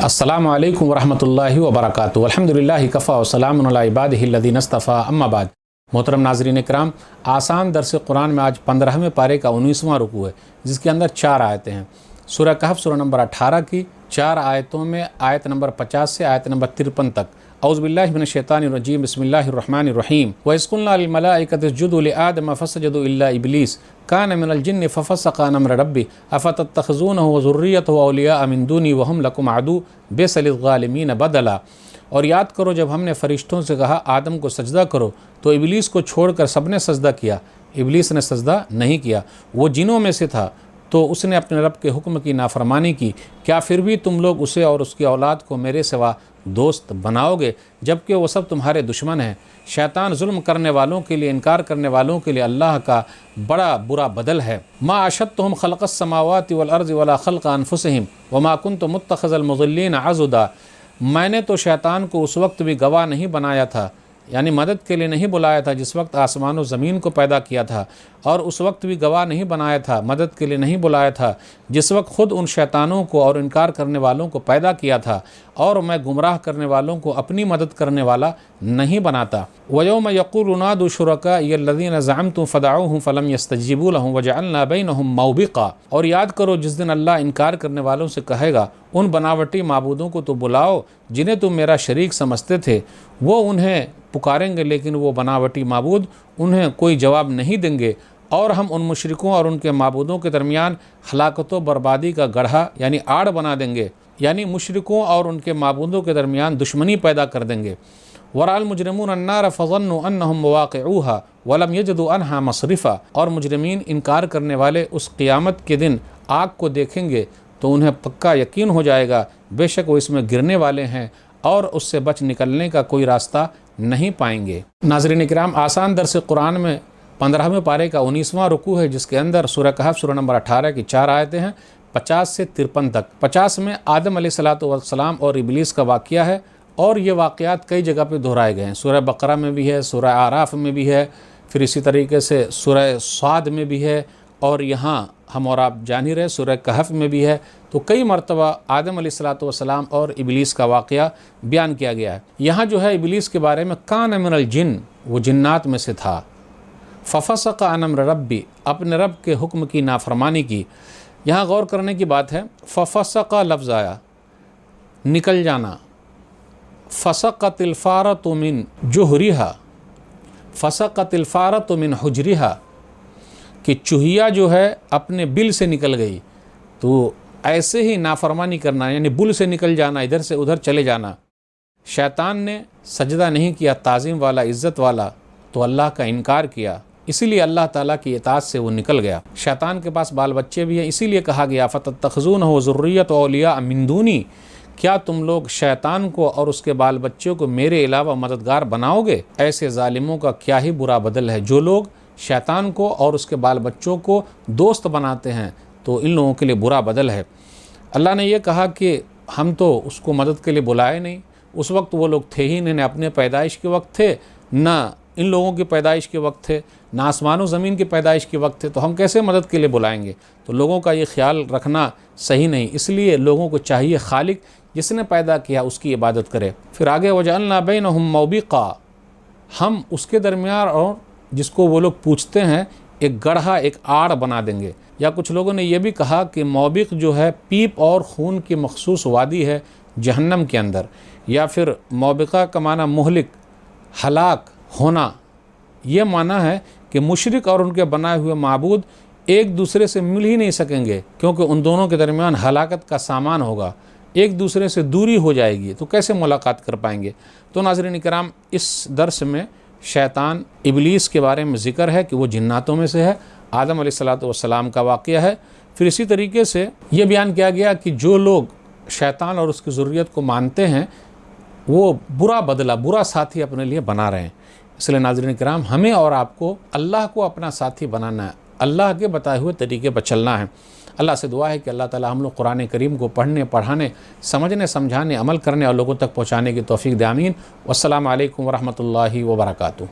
अस्सलामु अलैकुम वरहमतुल्लाहि वबरकातुहू। अल्हम्दुलिल्लाहि कफ़ा व सलामुन अला इबादिहिल्लज़ीना इस्तफ़ा अम्मा बाद। मोहतरम नाज़रीन इकराम, आसान दर्स कुरान में आज 15वें पारे का 19वां रुकू है, जिसके अंदर 4 आयतें हैं। सूरह कहफ सूरह नंबर 18 की 4 आयतों में आयत नंबर 50 से आयत नंबर 53 तक। औज़ु बिल्लाहि मिनश शैतानिर रजीम, बिस्मिल्लाहिर रहमानिर रहीम। व इज़ क़ुलना लिल मलाइकति इसजुदू लि आदम फसजदू इल्ला इब्लीस कान मिनल जिन्नि फफ़सक़ अन अम्रि रब्बिह अफ़तत्तख़िज़ूनहु व ज़ुर्रिय्यतहु औलिया मिन दूनी व हुम लकुम अदू बि'सा लिज़्ज़ालिमीन बदला। और याद करो जब हमने फ़रिश्तों से कहा आदम को सजदा करो तो इब्लीस को छोड़कर सबने सजदा किया, इब्लीस ने सजदा नहीं किया, वो जिनों में से था, तो उसने अपने रब के हुक्म की नाफरमानी की। क्या फिर भी तुम लोग उसे और उसकी औलाद को मेरे सिवा दोस्त बनाओगे, जबकि वो सब तुम्हारे दुश्मन हैं। शैतान जुल्म करने वालों के लिए, इनकार करने वालों के लिए अल्लाह का बड़ा बुरा बदल है। मा अशद्तुहुम खल्क़स समावाति वल अर्ज़ि वला खल्क़ अनफुसिहिम व मा कुन्तु मुत्तख़िज़ल मुज़िल्लीन अज़ुदा। मैंने तो शैतान को उस वक्त भी गवाह नहीं बनाया था, यानी मदद के लिए नहीं बुलाया था जिस वक्त आसमान और ज़मीन को पैदा किया था, और उस वक्त भी गवाह नहीं बनाया था, मदद के लिए नहीं बुलाया था जिस वक्त ख़ुद उन शैतानों को और इनकार करने वालों को पैदा किया था, और मैं गुमराह करने वालों को अपनी मदद करने वाला नहीं बनाता। वयौम यक़ूलु नादू शुरकाअल्लज़ीना ज़अमतुम फ़दअूहुम फ़लम यस्तजीबू लहुम वजअलना बैनहुम मौबिक़ा। और याद करो जिस दिन अल्लाह इनकार करने वालों से कहेगा उन बनावटी माबूदों को तो बुलाओ जिन्हें तुम मेरा शरीक समझते थे। वो उन्हें पुकारेंगे लेकिन वो बनावटी माबूद उन्हें कोई जवाब नहीं देंगे, और हम उन मुशरिकों और उनके माबूदों के दरमियान हलाकत व बर्बादी का गढ़ा यानी आड़ बना देंगे, यानी मुशरिकों और उनके माबूदों के दरमियान दुश्मनी पैदा कर देंगे। वराल मुजरिमून अन्नार फ़ज़न्नु अन्नहुम मवाक़िऊहा वलम यजदू अन्हा मसरिफ़ा। और मुजरिमीन इनकार करने वाले उस क़ियामत के दिन आग को देखेंगे तो उन्हें पक्का यकीन हो जाएगा बेशक वो इसमें गिरने वाले हैं और उससे बच निकलने का कोई रास्ता नहीं पाएंगे। नाज़रीन इकराम, आसान दर्स कुरान में 15वें पारे का 19वां रुकू है, जिसके अंदर सूरह कहफ सूरह नंबर 18 की 4 आयतें हैं 50 से 53 तक। 50 में आदम अलैहिस्सलाम और इब्लीस का वाक़या है, और ये वाक़यात कई जगह पे दोहराए गए हैं। सूरह बकरा में भी है, सूरह आराफ में भी है, फिर इसी तरीके से सूरह साद में भी है, और यहाँ हम और आप जान ही रहे सूरह कहफ में भी है। तो कई मरतबा आदम अलैहिस्सलाम और इब्लीस का वाक़या बयान किया गया है। यहाँ जो है इब्लीस के बारे में कान मिनल जिन, वो जिन्नात में से था। फ़फ़सक़ अन अम्रि रब्बी, अपने रब के हुक्म की नाफरमानी की। यहाँ गौर करने की बात है, फ़फ़सक़ लफ्ज़ आया निकल जाना, फ़सक़तिल फ़ारतु मिन जुहरिहा, फ़सक़तिल फ़ारतु मिन हुजरिहा, कि चूहिया जो है अपने बिल से निकल गई। तो ऐसे ही नाफरमानी करना यानी बुल से निकल जाना, इधर से उधर चले जाना। शैतान ने सजदा नहीं किया ताज़ीम वाला, इज़्ज़त वाला, तो अल्लाह का इनकार किया, इसीलिए अल्लाह ताला की इताअत से वो निकल गया। शैतान के पास बाल बच्चे भी हैं, इसीलिए कहा गया फ़तत्तख़िज़ूनहु व ज़ुर्रिय्यतहु औलिया मिन दूनी। क्या तुम लोग शैतान को और उसके बाल बच्चों को मेरे अलावा मददगार बनाओगे? ऐसे ज़ालिमों का क्या ही बुरा बदल है जो लोग शैतान को और उसके बाल बच्चों को दोस्त बनाते हैं, तो इन लोगों के लिए बुरा बदल है। अल्लाह ने यह कहा कि हम तो उसको मदद के लिए बुलाए नहीं, उस वक्त वो लोग थे ही नहीं, न अपने पैदाइश के वक्त थे, न इन लोगों की पैदाइश के वक्त थे, न आसमान व ज़मीन की पैदाइश के वक्त थे, तो हम कैसे मदद के लिए बुलाएंगे? तो लोगों का ये ख्याल रखना सही नहीं। इसलिए लोगों को चाहिए खालिक जिसने पैदा किया उसकी इबादत करे। फिर आगे वजअलना बैनहुम मौबिक़ा, हम उसके दरमियान और जिसको वो लोग पूछते हैं एक गढ़ा, एक आड़ बना देंगे। या कुछ लोगों ने यह भी कहा कि मौबिक़ जो है पीप और खून की मखसूस वादी है जहन्नम के अंदर, या फिर मौबिक़ा का माना मुहलिक, हलाक होना। ये माना है कि मुशरिक और उनके बनाए हुए माबूद एक दूसरे से मिल ही नहीं सकेंगे, क्योंकि उन दोनों के दरमियान हलाकत का सामान होगा, एक दूसरे से दूरी हो जाएगी, तो कैसे मुलाकात कर पाएंगे? तो नाज़रीन इकराम, इस दर्स में शैतान इब्लीस के बारे में ज़िक्र है कि वो जिन्नातों में से है, आदम अलैहिस्सलाम का वाक़या है। फिर इसी तरीके से ये बयान किया गया कि जो लोग शैतान और उसकी ज़ुर्रियत को मानते हैं वो बुरा बदला, बुरा साथी अपने लिए बना रहे हैं। इसलिए नाज़रीन किराम, हमें और आपको अल्लाह को अपना साथी बनाना है, अल्लाह के बताए हुए तरीके पर चलना है। अल्लाह से दुआ है कि अल्लाह ताला हम लोग कुरान करीम को पढ़ने, पढ़ाने, समझने, समझाने, अमल करने और लोगों तक पहुँचाने की तौफीक दे। आमीन। वस्सलामु अलैकुम वरहमतुल्लाहि वबरकातुहू।